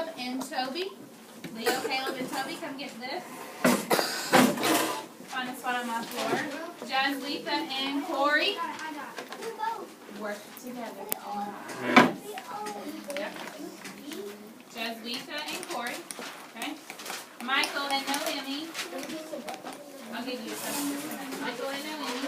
Caleb, and Toby. Leo, Caleb, and Toby, come get this. Find a spot on my floor. Jazlitha and Corey. Work together. Yep. Jazlitha and Corey. Okay. Michael and Noemi. I'll give you a second. Michael and Noemi.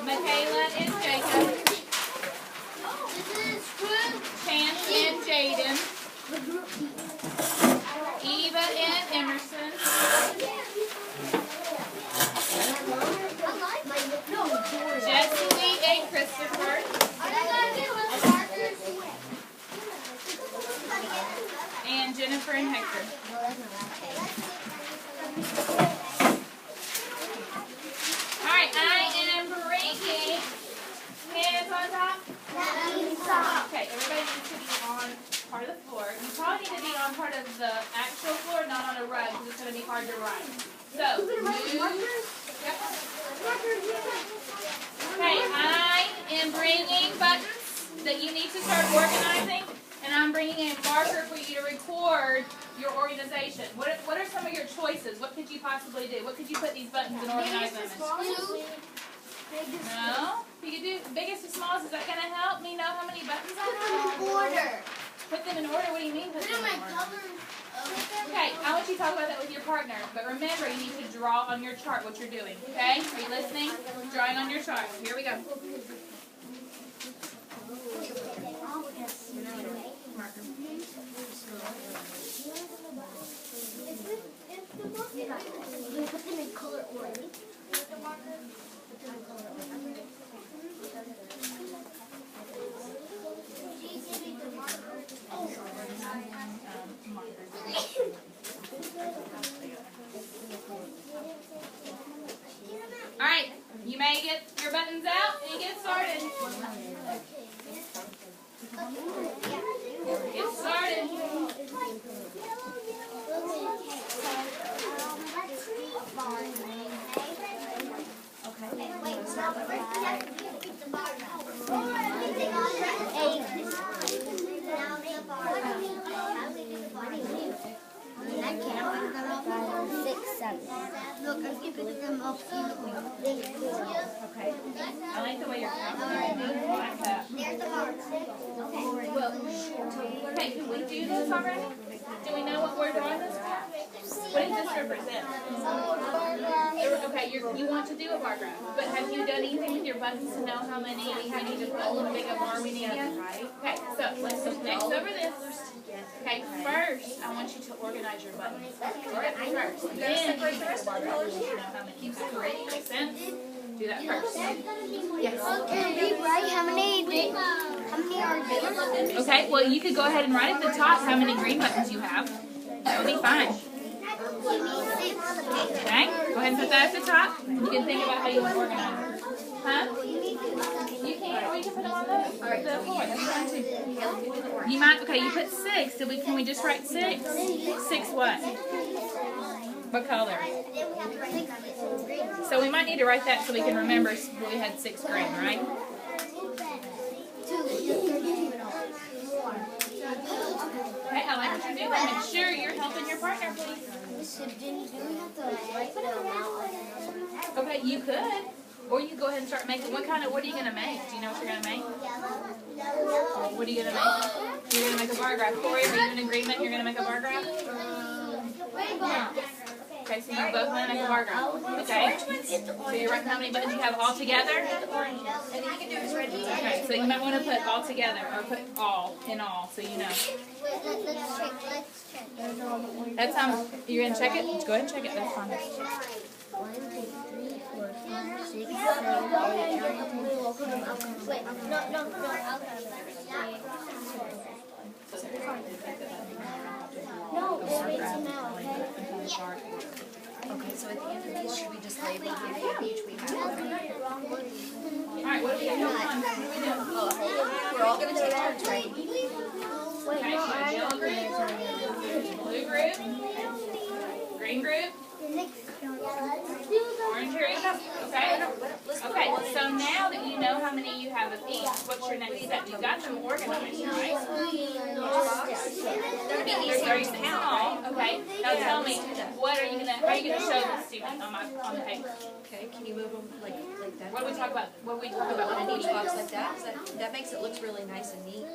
Michaela and Jacob. Pam and Jaden. Eva and Emerson. Jessie and Christopher. And Jennifer and Hector. Alright, I am breaking hands on top. Okay, everybody needs to be on part of the floor. You probably need to be on part of the actual floor, not on a rug, because it's going to be hard to write. So, yep. Okay, I am bringing buttons that you need to start organizing, and I'm bringing a marker for you to record your organization. What are some of your choices? What could you possibly do? What could you put these buttons and organize them in? No? You could do biggest to smallest. Is that going to help me know how many buttons I have? Put them in order. Put them in order? What do you mean put them in order? Okay, I want you to talk about that with your partner. But remember, you need to draw on your chart what you're doing. Okay? Are you listening? Drawing on your chart. Here we go. Put them in color order. Alright, you may get your buttons out and get started. Get started. Look, I'm giving them up. Okay. I like the way you're counting. I like that. There's the marks. Okay, can we do this already? Do we know what we're drawing this for? What does this represent? Okay, you want to do a bar graph, but have you done anything with your buttons to know how many we need to put, how big a bar we need yet? Okay, so let's go next over this. Okay, first, I want you to organize your buttons. First. Then you can separate the bar graph so you know how many you have. Make sense? Do that first. Yes. Can we write how many are there? Okay, well, you could go ahead and write at the top how many green buttons you have. That would be fine. Okay, go ahead and put that at the top. You can think about how you want to organize it. Huh? You can, or you can put them on the floor. That's fine too. You might, okay, you put 6. Can we just write 6? 6 what? What color? So we might need to write that so we can remember we had 6 green, right? Okay, I like what you're doing. Make sure you're helping your partner, please. Okay, you could. Or you could go ahead and start making. What are you going to make? Do you know what you're going to make? What are you going to make? You're going to make a bar graph. Corey, are you in agreement you're going to make a bar graph? Okay, so you both want to make a bar graph. Okay. So you're writing how many buttons you have all together? Okay, so you might want to put all together, or put all in all, so you know. Let's check. That's you're going to check it? Let's go ahead and check it. That's fine. 1, 2, 3, 4, 5, 6, 7, 8, 9, 10. Wait, no. No, it's right now, okay? Okay, so at the end of these, should we just label how many each we have? Alright, what do we do? We're all going to take turns, right? Okay, so yellow group, blue group, green group, orange group, okay? Okay, so now that you know how many you have of each, what's your next step? You've got them organized, right? 36 in all. Okay. Now tell me, how are you gonna show this to me on the paper? Okay, can you move them like that? What do we talk about? What do we talk about? One in each box like that? 'Cause that makes it look really nice and neat.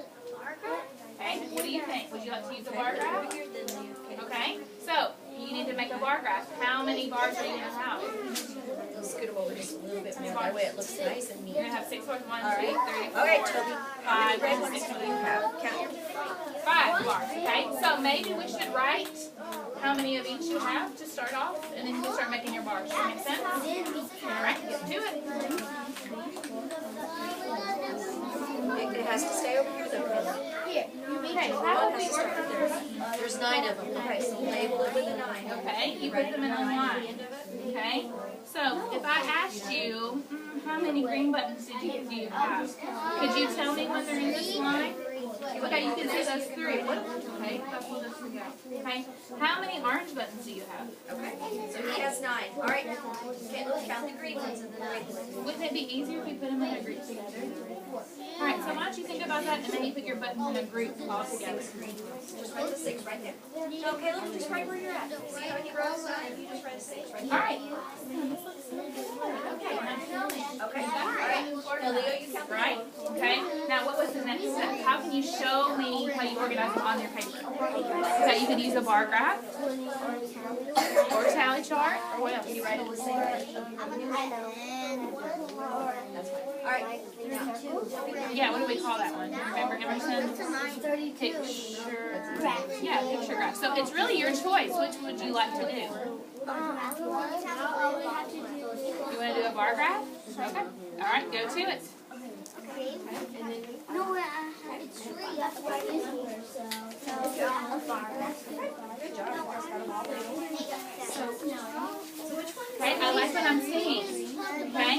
Okay. What do you think? Would you like to use a bar Okay, graph? over here, then you, Okay. So you need to make a bar graph. How many bars are you gonna have? We'll scoot them over just a little bit more. That way it looks nice and neat. You're gonna have 6 bars. 1, All 2, right. 3, 4, All right, Toby. 5, Red 6, ones 7, do you have? Count your 5 bars. Okay. So maybe we should write how many of each you have to start off, and then you can start making your bars. Does that make sense? All right. Get to it. It has to stay over here though. Okay. How would we organize? There's 9 of them. Okay, so label it with a 9. Okay. You put them in a line. Okay. So if I asked you, how many green buttons do you have? Could you tell me when they're in this line? Okay, you can see those 3. Okay, that's what those 3 go. Okay. How many orange buttons do you have? Okay, so he has 9. All right, okay, let's count the green ones and then the red ones. Wouldn't it be easier if we put them in a group together? Alright, so why don't you think about that and then you put your buttons in a group all together. Just write the 6 right there. So, Caleb, just write where you're at. See how many rows and you just write a 6 right there. Alright. Okay, now tell me. Okay, all right. Now, Leo, you count the Right? Okay. Now what was the next step? How can you show me how you organize them on your paper? Okay, you could use a bar graph or a tally chart or what else? You write it the same way. That's fine. All right, now, Yeah, what do we call that one? Remember Emerson's picture? Yeah, picture graph. So it's really your choice. Which would you like to do? You want to do a bar graph? Okay. All right, go to it. No, it's free. That's why it's here. So, a bar. good job. Okay, I like what I'm seeing. Okay?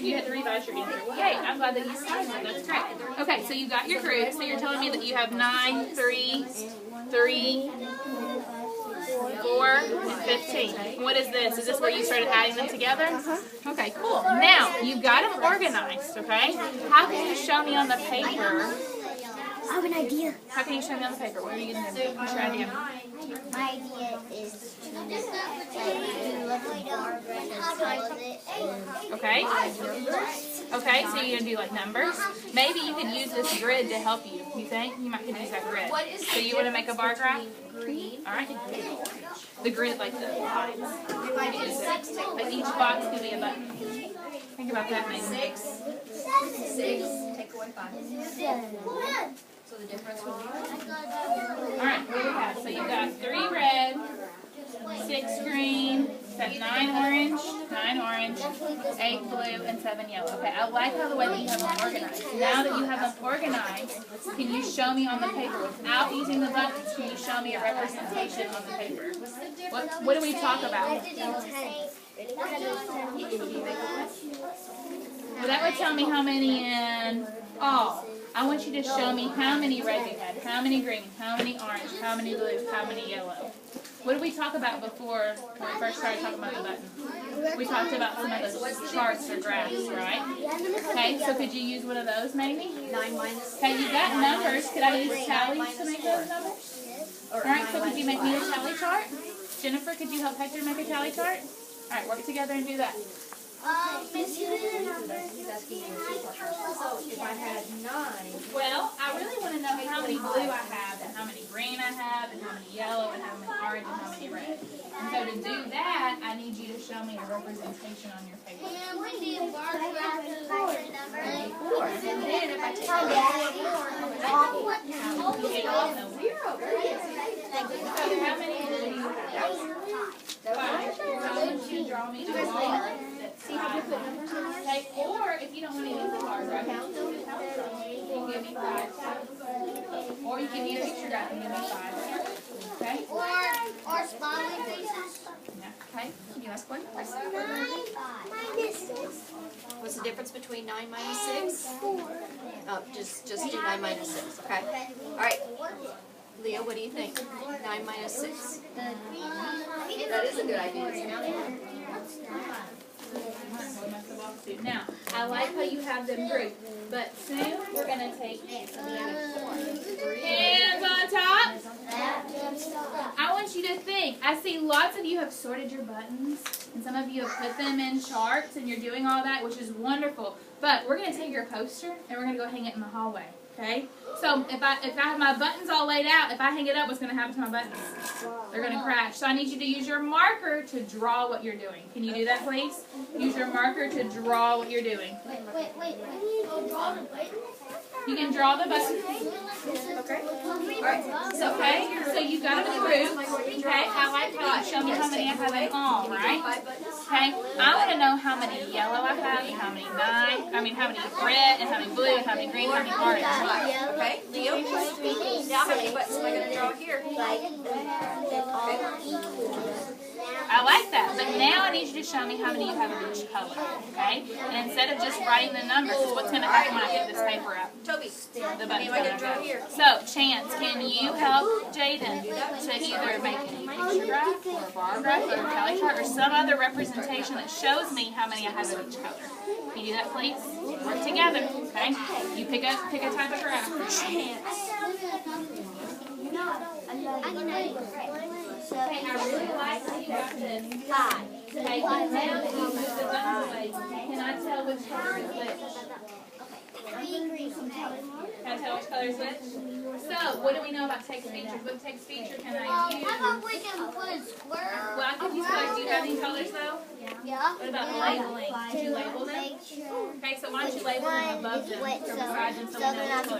You had to revise your answer. Yay, I'm glad that you started. That's great. Okay, so you got your group. So you're telling me that you have 9, 3, 3, 4, and 15. What is this? Is this where you started adding them together? Okay, cool. Now, you've got them organized, okay? How can you show me on the paper? I have an idea. How can you show me on the paper? What are you going to do? What's your idea? My idea is to do like a bar graph and title it. Okay? Okay, so you're going to do like numbers. Maybe you could use this grid to help you. You think? You might could use that grid. So you want to make a bar graph? Alright. The grid, like the lines. You can use it. Like each box could be a button. Think about that thing. 6, take away 5. So the difference would be? Alright, what do we have? So you've got 3 red, 6 green, that's 9 orange, 8 blue, and 7 yellow. Okay, I like how the way that you have them organized. Now that you have them organized, can you show me on the paper, without using the buttons, can you show me a representation on the paper? What do we talk about? Well, that would tell me how many in all. I want you to show me how many red you had, how many green, how many orange, how many blue, how many yellow. What did we talk about before when we first started talking about the button? We talked about some of those charts or graphs, right? Okay, so could you use one of those maybe? 9 minus. Okay, you got numbers. Could I use tallies to make those numbers? Alright, so could you make me a tally chart? Jennifer, could you help Hector make a tally chart? Alright, work together and do that. He's asking you so if I had 9. Well, I really want to know how many blue I have, and how many green I have, and how many yellow, and how many orange, and how many red. And so to do that, I need you to show me a representation on your paper. And then if I take So how many do you have? 5. So would you draw me a bar that's 5? Okay, or if you don't want to use the bar graph, you can give me 5. Or you can use a picture graph and give me 5. Okay? Or smiling faces. Okay, can you ask one? What's the difference between 9 minus 6? Oh, just do 9 minus 6, okay? Alright, Leo, what do you think? 9 minus 6? That is a good idea. Now, I like how you have them grouped, but soon we're going to take hands on top. I see lots of you have sorted your buttons, and some of you have put them in charts, and you're doing all that, which is wonderful. But we're going to take your poster, and we're going to go hang it in the hallway, okay? So if I have my buttons all laid out, if I hang it up, what's going to happen to my buttons? They're going to crash. So I need you to use your marker to draw what you're doing. Can you do that, please? Use your marker to draw what you're doing. Wait. You can draw the buttons. Okay. Alright, so Okay, so you've got them in groups. Okay, I like how you show me how many I have in all, right? 5 buttons. Okay, I want to know how many yellow I have, and how many how many red, and how many blue, and how many green, how many orange. Okay, Leo? Now how many buttons am I going to draw here? I like that, but now I need you to show me how many you have of each color, okay? And instead of just writing the numbers, because what's going to happen when I pick this paper up? Toby, The how many buttons am I going are to draw going here? So, Chance, can you help Jaden to either make a picture graph, or a bar graph, or a tally chart, or some other representation that shows me how many I have of each color? Can you do that, please? Work together, okay? You pick a type of graph. Okay, I really like how you got this. Okay, now that you move the buttons away, can I tell which color is which? Can I tell which color is which? So, what do we know about text features? What text feature can I use? we can put a square? Well, I can use colors. Do you have any colors though? Yeah. What about labeling? Did you label them? Okay, so why don't you label them above them, or beside them, so we know which color?